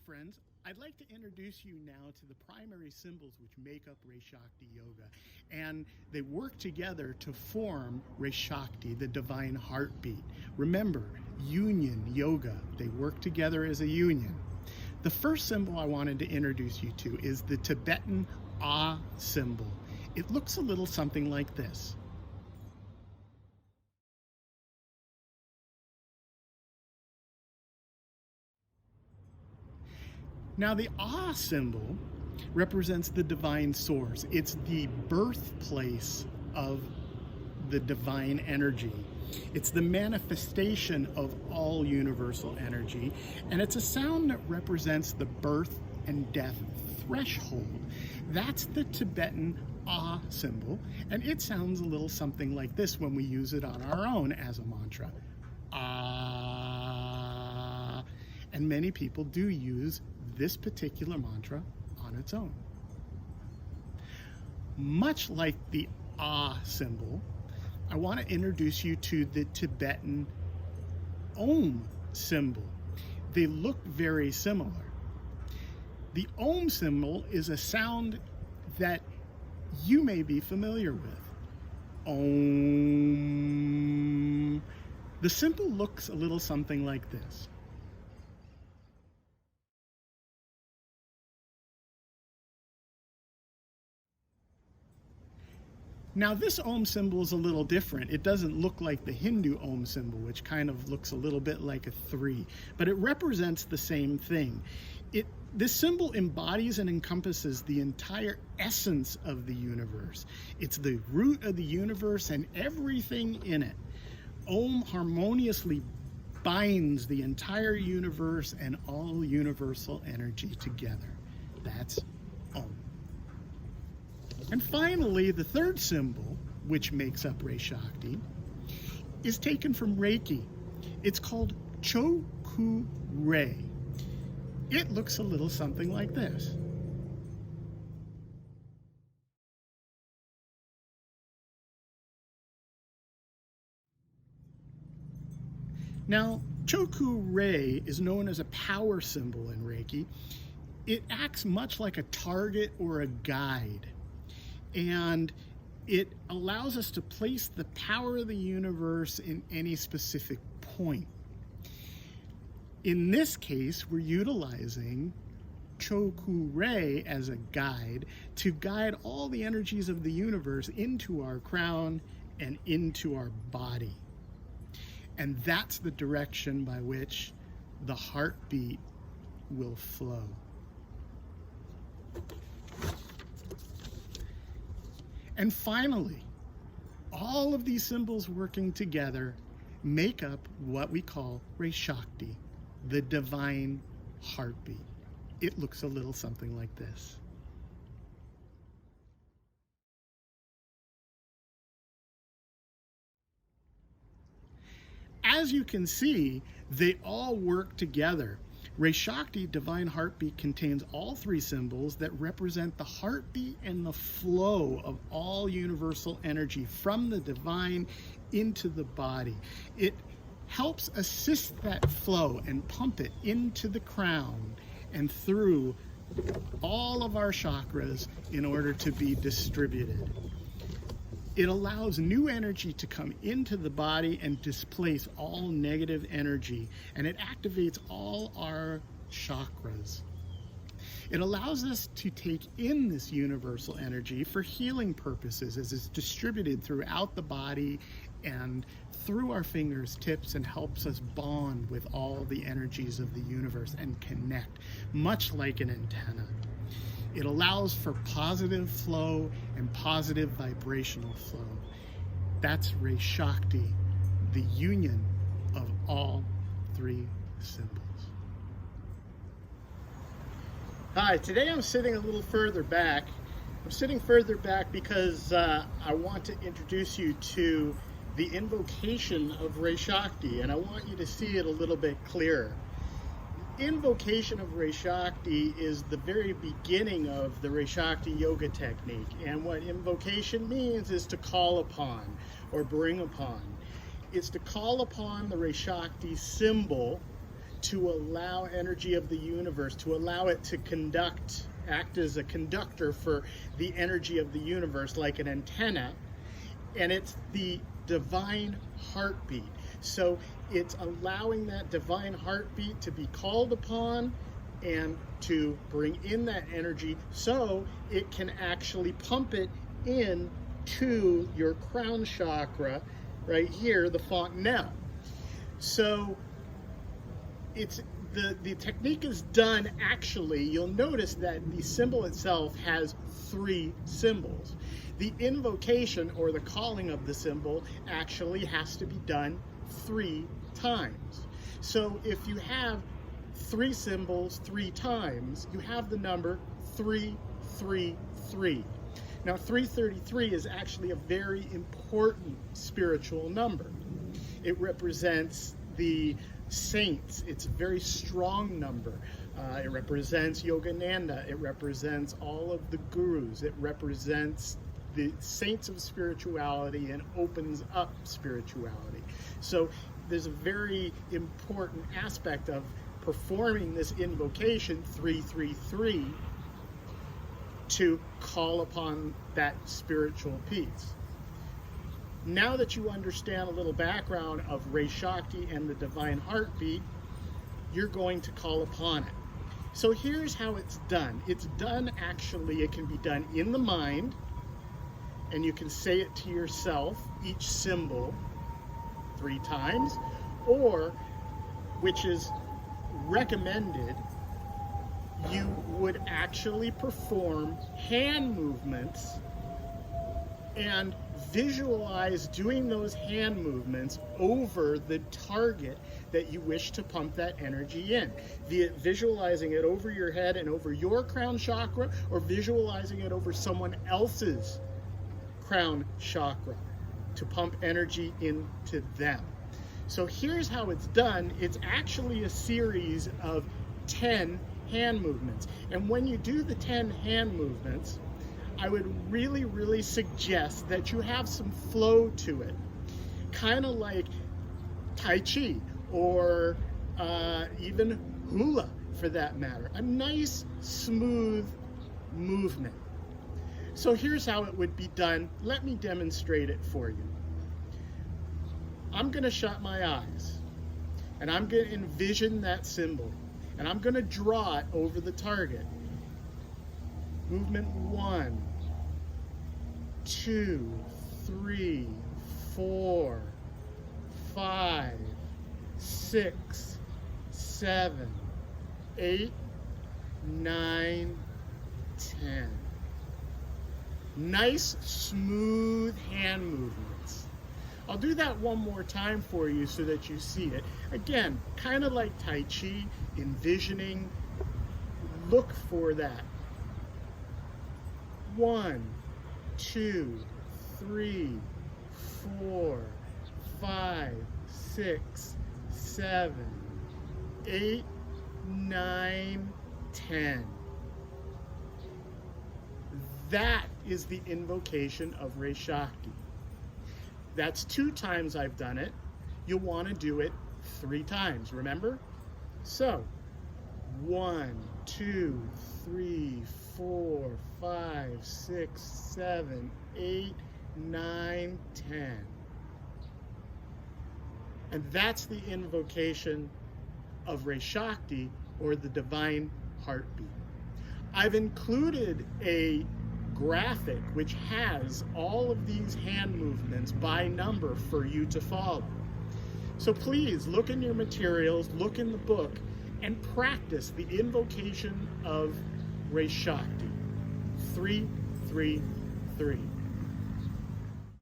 friends, I'd like to introduce you now to the primary symbols which make up Reishakti Yoga. And they work together to form Reishakti, the divine heartbeat. Remember, union yoga, they work together as a union. The first symbol I wanted to introduce you to is the Tibetan Ah symbol. It looks a little something like this. Now, the Ah symbol represents the divine source. It's the birthplace of the divine energy. It's the manifestation of all universal energy, and it's a sound that represents the birth and death threshold. That's the Tibetan Ah symbol, and it sounds a little something like this when we use it on our own as a mantra. Ah. And many people do use this particular mantra on its own. Much like the Ah symbol, I want to introduce you to the Tibetan Om symbol. They look very similar. The Om symbol is a sound that you may be familiar with. Om. The symbol looks a little something like this. Now, this Om symbol is a little different. It doesn't look like the Hindu Om symbol, which kind of looks a little bit like a 3, but it represents the same thing. This symbol embodies and encompasses the entire essence of the universe. It's the root of the universe and everything in it. Om harmoniously binds the entire universe and all universal energy together. That's Om. And finally, the third symbol, which makes up Reishakti, is taken from Reiki. It's called Choku-rei. It looks a little something like this. Now, Choku-rei is known as a power symbol in Reiki. It acts much like a target or a guide. And it allows us to place the power of the universe in any specific point. In this case, we're utilizing Choku-rei as a guide to guide all the energies of the universe into our crown and into our body. And that's the direction by which the heartbeat will flow. And finally, all of these symbols working together make up what we call Reishakti, the divine heartbeat. It looks a little something like this. As you can see, they all work together. Reishakti, divine heartbeat, contains all 3 symbols that represent the heartbeat and the flow of all universal energy from the divine into the body. It helps assist that flow and pump it into the crown and through all of our chakras in order to be distributed. It allows new energy to come into the body and displace all negative energy, and it activates all our chakras. It allows us to take in this universal energy for healing purposes as it's distributed throughout the body and through our fingers, tips, and helps us bond with all the energies of the universe and connect, much like an antenna. It allows for positive flow and positive vibrational flow. That's Reishakti, the union of all 3 symbols. Hi, today I'm sitting a little further back. I'm sitting further back because I want to introduce you to the invocation of Reishakti, and I want you to see it a little bit clearer. Invocation of Reishakti is the very beginning of the Reishakti yoga technique, and what invocation means is to call upon or bring upon. It's to call upon the Reishakti symbol to allow energy of the universe, to allow it to act as a conductor for the energy of the universe, like an antenna. And it's the divine heartbeat. So it's allowing that divine heartbeat to be called upon and to bring in that energy so it can actually pump it in to your crown chakra right here, the fontanelle. So it's the technique is done, actually, you'll notice that the symbol itself has 3 symbols. The invocation, or the calling of the symbol, actually has to be done 3 times. So if you have 3 symbols 3 times, you have the number 333. Now 333 is actually a very important spiritual number. It represents the saints. It's a very strong number. It represents Yogananda. It represents all of the gurus. It represents the saints of spirituality and opens up spirituality. So there's a very important aspect of performing this invocation 333 to call upon that spiritual peace. Now that you understand a little background of Reishakti and the divine heartbeat, you're going to call upon it. So here's how it's done. It's done, actually, it can be done in the mind, and you can say it to yourself, each symbol 3 times, or, which is recommended, you would actually perform hand movements and visualize doing those hand movements over the target that you wish to pump that energy in. Visualizing it over your head and over your crown chakra, or visualizing it over someone else's crown chakra to pump energy into them. So here's how it's done. It's actually a series of 10 hand movements. And when you do the 10 hand movements, I would really, really suggest that you have some flow to it. Kind of like Tai Chi, or even hula for that matter. A nice, smooth movement. So here's how it would be done. Let me demonstrate it for you. I'm going to shut my eyes, and I'm going to envision that symbol, and I'm going to draw it over the target. Movement 1, 2, 3, 4, 5, 6, 7, 8, 9, 10. Nice, smooth hand movements. I'll do that one more time for you so that you see it. Again, kind of like Tai Chi, envisioning. Look for that. 1, 2, 3, 4, 5, 6, 7, 8, 9, 10. That is the invocation of Reishakti. That's 2 times I've done it. You'll want to do it 3 times, remember? So, 1, 2, 3, 4, 5, 6, 7, 8, 9, 10. And that's the invocation of Reishakti, or the divine heartbeat. I've included a graphic which has all of these hand movements by number for you to follow. So please look in your materials, look in the book, and practice the invocation of Reishakti. 3, 3, 3.